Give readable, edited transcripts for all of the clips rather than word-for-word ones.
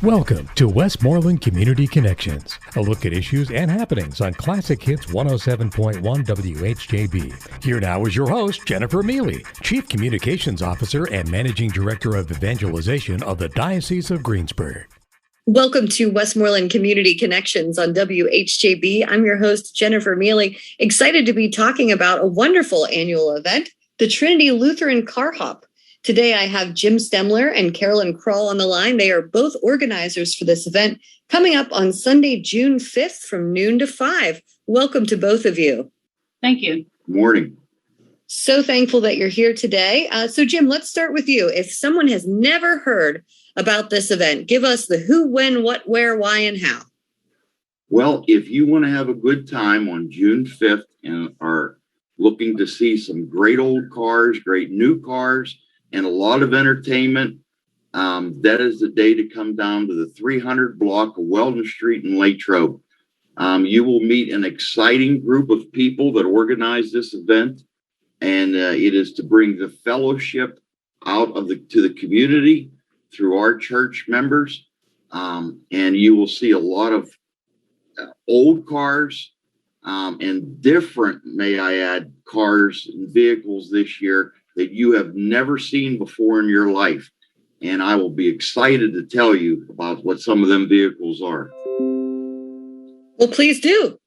Welcome to Westmoreland Community Connections, a look at issues and happenings on Classic Hits 107.1 WHJB. Here now is your host, Jennifer Mealy, Chief Communications Officer and Managing Director of Evangelization of the Diocese of Greensburg. Welcome to Westmoreland Community Connections on WHJB. I'm your host, Jennifer Mealy, excited to be talking about a wonderful annual event, the Trinity Lutheran Car Hop. Today, I have Jim Stemler and Carolyn Kroll on the line. They are both organizers for this event coming up on Sunday, June 5th from noon to 5. Welcome to both of you. Thank you. Good morning. So thankful that you're here today. So Jim, let's start with you. If someone has never heard about this event, give us the who, when, what, where, why, and how. Well, if you want to have a good time on June 5th and are looking to see some great old cars, great new cars, and a lot of entertainment, that is the day to come down to the 300 block of Weldon Street in Latrobe. You will meet an exciting group of people that organize this event, and it is to bring the fellowship out of to the community through our church members, and you will see a lot of old cars and different, may I add, cars and vehicles this year that you have never seen before in your life. And I will be excited to tell you about what some of them vehicles are. Well, please do.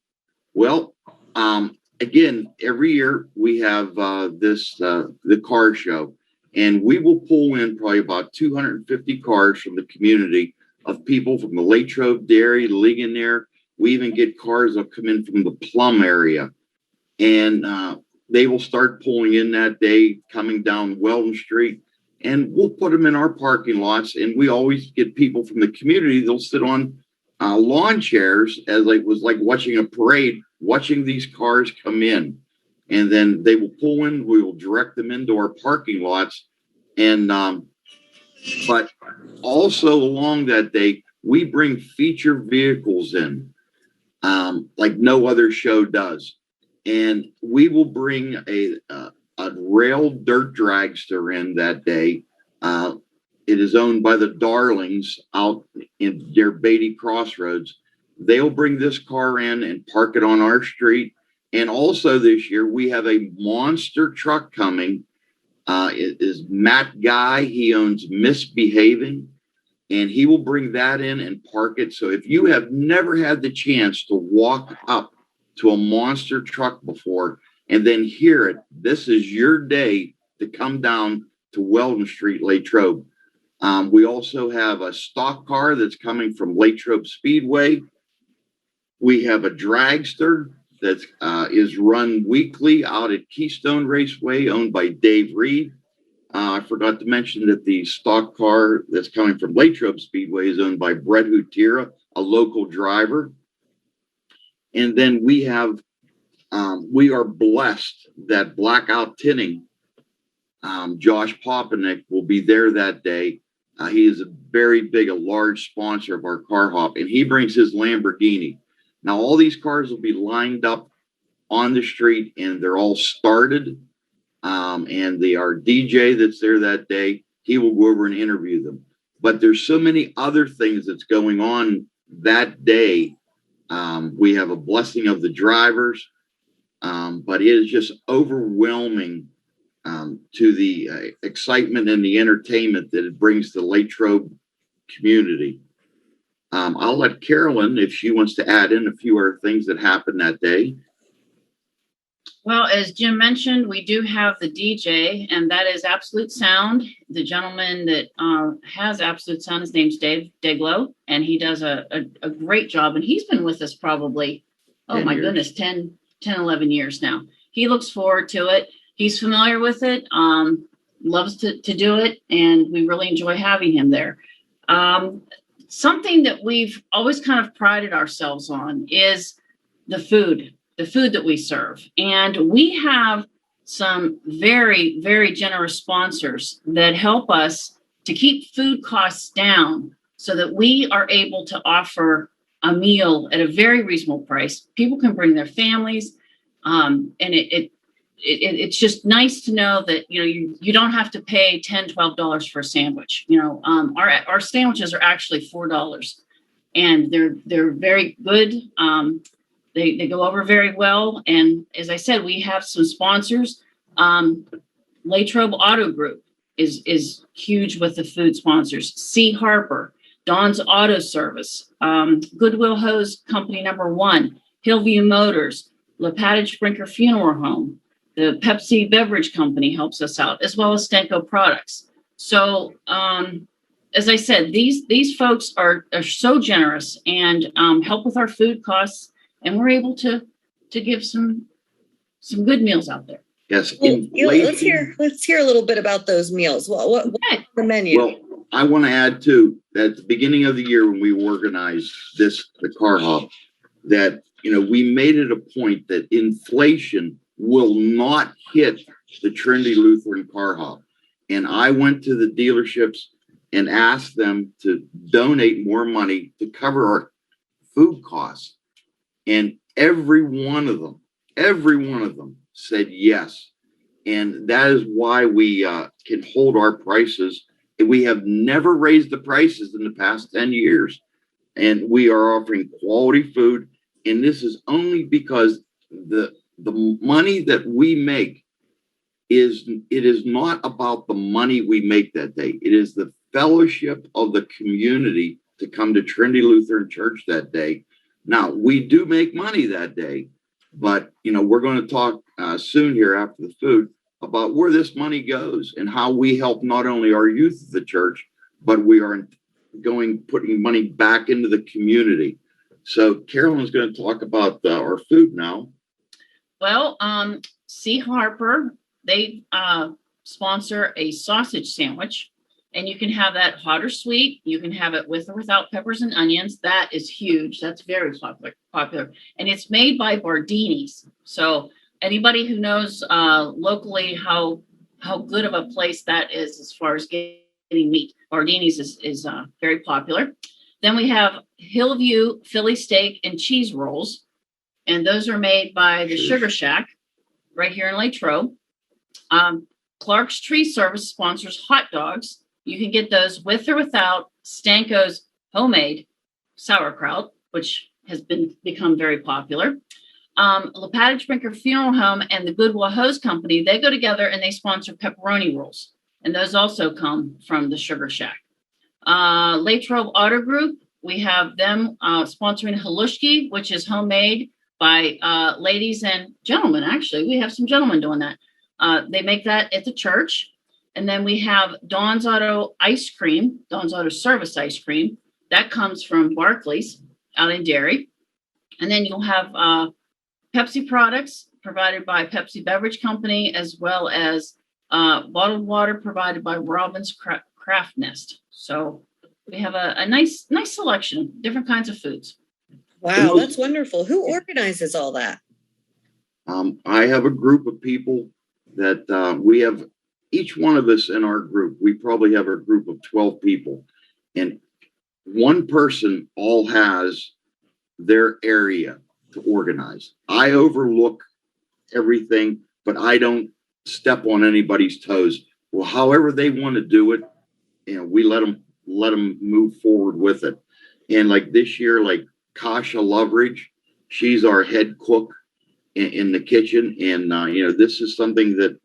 Well, again, every year we have the car show, and we will pull in probably about 250 cars from the community of people from the Latrobe, Dairy, Ligonier. We even get cars that come in from the Plum area. And they will start pulling in that day, coming down Weldon Street, and we'll put them in our parking lots. And we always get people from the community. They'll sit on lawn chairs as it was like watching a parade, watching these cars come in. And then they will pull in. We will direct them into our parking lots. And but also along that day, we bring feature vehicles in like no other show does. And we will bring a rail dirt dragster in that day. It is owned by the Darlings out in their Beatty Crossroads. They'll bring this car in and park it on our street. And also this year, we have a monster truck coming. It is Matt Guy. He owns Misbehaving. And he will bring that in and park it. So if you have never had the chance to walk up to a monster truck before and then hear it, this is your day to come down to Weldon Street, Latrobe. We also have a stock car that's coming from Latrobe Speedway. We have a dragster that is run weekly out at Keystone Raceway, owned by Dave Reed. I forgot to mention that the stock car that's coming from Latrobe Speedway is owned by Brett Hutira, a local driver. And then we have, we are blessed that Blackout Tinning, Josh Popenick will be there that day. He is a large sponsor of our car hop, and he brings his Lamborghini. Now, all these cars will be lined up on the street, and they're all started. And our DJ that's there that day, he will go over and interview them. But there's so many other things that's going on that day. We have a blessing of the drivers, but it is just overwhelming to the excitement and the entertainment that it brings to the Latrobe community. I'll let Carolyn, if she wants to add in a few other things that happened that day. Well, as Jim mentioned, we do have the DJ, and that is Absolute Sound. The gentleman that has Absolute Sound, his name's Dave Deglow, and he does a great job. And he's been with us probably, 10, 11 years now. He looks forward to it. He's familiar with it, loves to do it, and we really enjoy having him there. Something that we've always kind of prided ourselves on is the food that we serve. And we have some very, very generous sponsors that help us to keep food costs down so that we are able to offer a meal at a very reasonable price. People can bring their families, and it's just nice to know that, you don't have to pay $10, $12 for a sandwich. Our sandwiches are actually $4, and they're very good. They go over very well. And as I said, we have some sponsors. Latrobe Auto Group is huge with the food sponsors. C. Harper, Dawn's Auto Service, Goodwill Hose Company #1, Hillview Motors, LePattage Brinker Funeral Home, the Pepsi Beverage Company helps us out, as well as Stenco Products. So, as I said, these folks are so generous and help with our food costs, and we're able to give some good meals out there. Yes. Well, let's hear a little bit about those meals. What's the menu? Well, I want to add too that at the beginning of the year when we organized the car hop, that we made it a point that inflation will not hit the Trinity Lutheran Car Hop. And I went to the dealerships and asked them to donate more money to cover our food costs. And every one of them said yes. And that is why we can hold our prices. We have never raised the prices in the past 10 years. And we are offering quality food. And this is only because the money that we make is not about the money we make that day. It is the fellowship of the community to come to Trinity Lutheran Church that day. Now, we do make money that day, but we're going to talk soon here after the food about where this money goes and how we help not only our youth of the church, but we are putting money back into the community. So Carolyn's going to talk about our food now. Well, C. Harper, they sponsor a sausage sandwich, and you can have that hot or sweet. You can have it with or without peppers and onions. That is huge. That's very popular. And it's made by Bardini's. So anybody who knows locally how good of a place that is as far as getting meat, Bardini's is very popular. Then we have Hillview Philly steak and cheese rolls, and those are made by the Sugar Shack right here in Latrobe. Clark's Tree Service sponsors hot dogs. You can get those with or without Stanko's homemade sauerkraut, which has become very popular. LePattage Brinker Funeral Home and the Goodwill Hose Company, they go together and they sponsor pepperoni rolls. And those also come from the Sugar Shack. Latrobe Auto Group, we have them sponsoring halushki, which is homemade by ladies and gentlemen. Actually, we have some gentlemen doing that. They make that at the church. And then we have Dawn's Auto Ice Cream, Dawn's Auto Service Ice Cream. That comes from Barclays out in Derry. And then you'll have Pepsi products provided by Pepsi Beverage Company, as well as bottled water provided by Robin's Craft Nest. So we have a nice selection of different kinds of foods. Wow, that's wonderful. Who organizes all that? I have a group of people that we have. Each one of us in our group, we probably have a group of 12 people, and one person all has their area to organize. I overlook everything, but I don't step on anybody's toes. Well, however they want to do it, we let them move forward with it. And like this year, like Kasha Loveridge, she's our head cook in the kitchen, and this is something that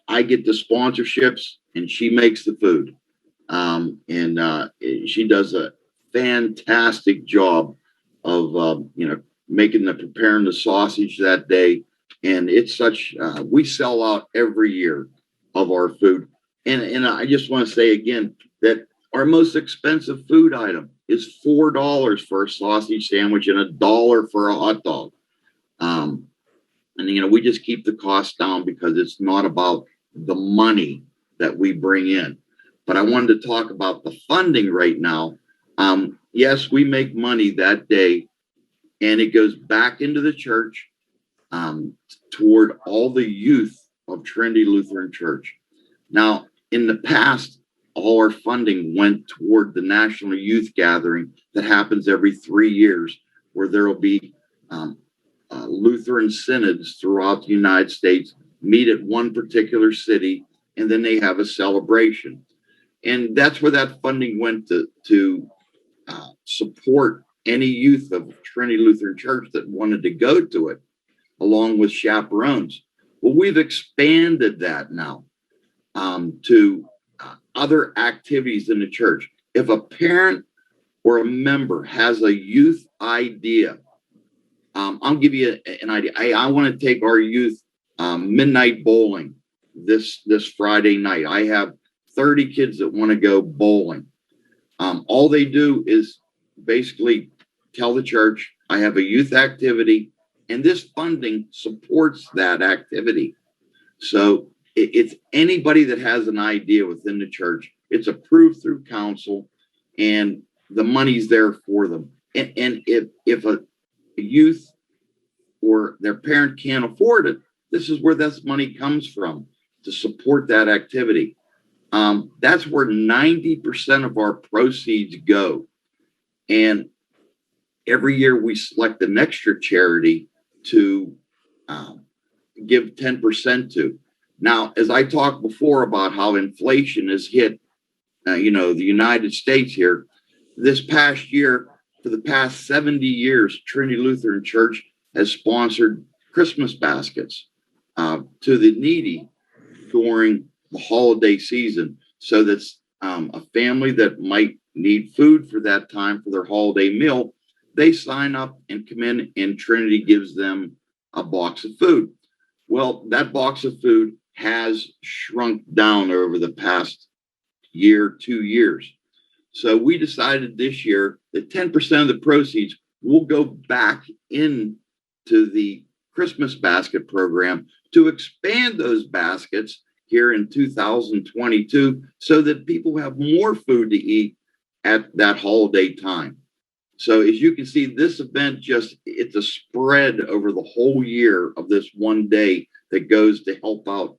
I get the sponsorships and she makes the food. And she does a fantastic job of, preparing the sausage that day. And it's we sell out every year of our food. And I just want to say again that our most expensive food item is $4 for a sausage sandwich and $1 for a hot dog. And we just keep the cost down because it's not about the money that we bring in. But I wanted to talk about the funding right now. Yes, we make money that day, and it goes back into the church toward all the youth of Trinity Lutheran Church. Now, in the past, all our funding went toward the National Youth Gathering that happens every 3 years, where there will be Lutheran synods throughout the United States meet at one particular city, and then they have a celebration. And that's where that funding went to support any youth of Trinity Lutheran Church that wanted to go to it, along with chaperones. Well, we've expanded that now to other activities in the church. If a parent or a member has a youth idea, I'll give you an idea. I want to take our youth midnight bowling this Friday night. I have 30 kids that want to go bowling. All they do is basically tell the church, I have a youth activity, and this funding supports that activity. So it's anybody that has an idea within the church. It's approved through council, and the money's there for them. And if a youth or their parent can't afford it, this is where this money comes from to support that activity. That's where 90% of our proceeds go. And every year we select an extra charity to give 10% to. Now, as I talked before about how inflation has hit, the United States here, this past year, for the past 70 years, Trinity Lutheran Church has sponsored Christmas baskets to the needy during the holiday season. So that's a family that might need food for that time for their holiday meal. They sign up and come in, and Trinity gives them a box of food. Well, that box of food has shrunk down over the past year, 2 years. So we decided this year that 10% of the proceeds will go back into the Christmas basket program to expand those baskets here in 2022 so that people have more food to eat at that holiday time. So as you can see, this event it's a spread over the whole year of this one day that goes to help out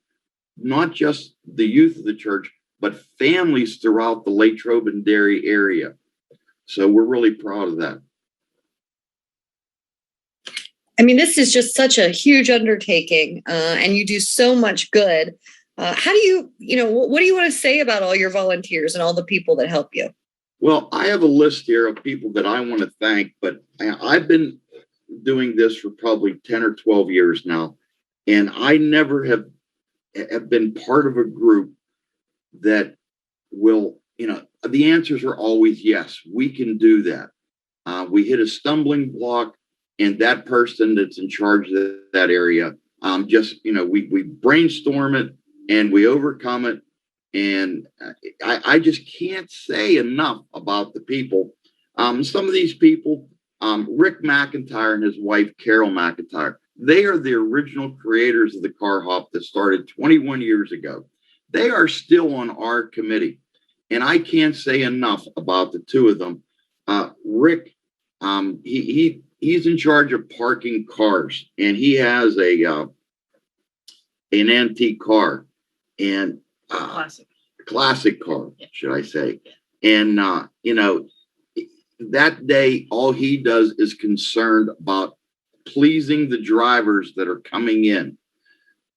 not just the youth of the church, but families throughout the Latrobe and Derry area. So we're really proud of that. I mean, this is just such a huge undertaking, and you do so much good. How do you what do you want to say about all your volunteers and all the people that help you? Well, I have a list here of people that I want to thank, but I've been doing this for probably 10 or 12 years now, and I never have been part of a group that will, the answers are always yes, we can do that. We hit a stumbling block, and that person that's in charge of that area, we brainstorm it and we overcome it. And I just can't say enough about the people. Some of these people, Rick McIntyre and his wife, Carol McIntyre, they are the original creators of the Car Hop that started 21 years ago. They are still on our committee. And I can't say enough about the two of them. Rick, he's in charge of parking cars, and he has an antique car, and classic car, should I say. And, that day, all he does is concerned about pleasing the drivers that are coming in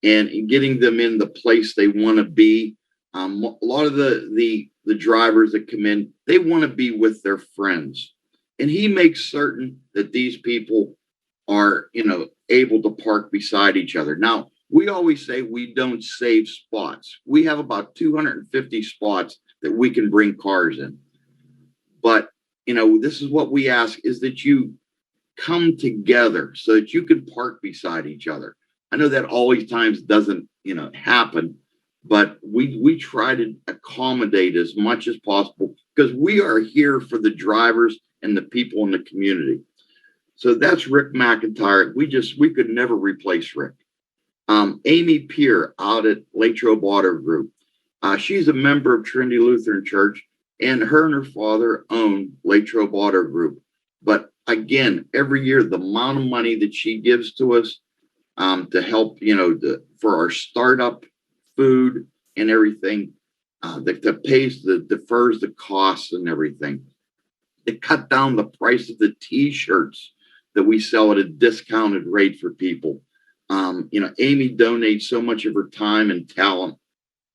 and getting them in the place they want to be. A lot of the drivers that come in, they want to be with their friends. And he makes certain that these people are, able to park beside each other. Now, we always say we don't save spots. We have about 250 spots that we can bring cars in. But, this is what we ask, is that you come together so that you can park beside each other. I know that always times doesn't, happen, but we try to accommodate as much as possible because we are here for the drivers and the people in the community. So that's Rick McIntyre. We could never replace Rick. Amy Peer out at Latrobe Auto Group. She's a member of Trinity Lutheran Church, and her father own Latrobe Auto Group. But again, every year, the amount of money that she gives to us to help, for our startup food and everything, that defers the costs and everything. They cut down the price of the T-shirts that we sell at a discounted rate for people. Amy donates so much of her time and talent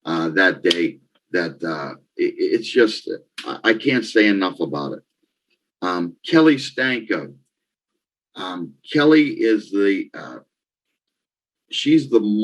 that day that it's just, I can't say enough about it. Kelly Stanko. Kelly is she's the mom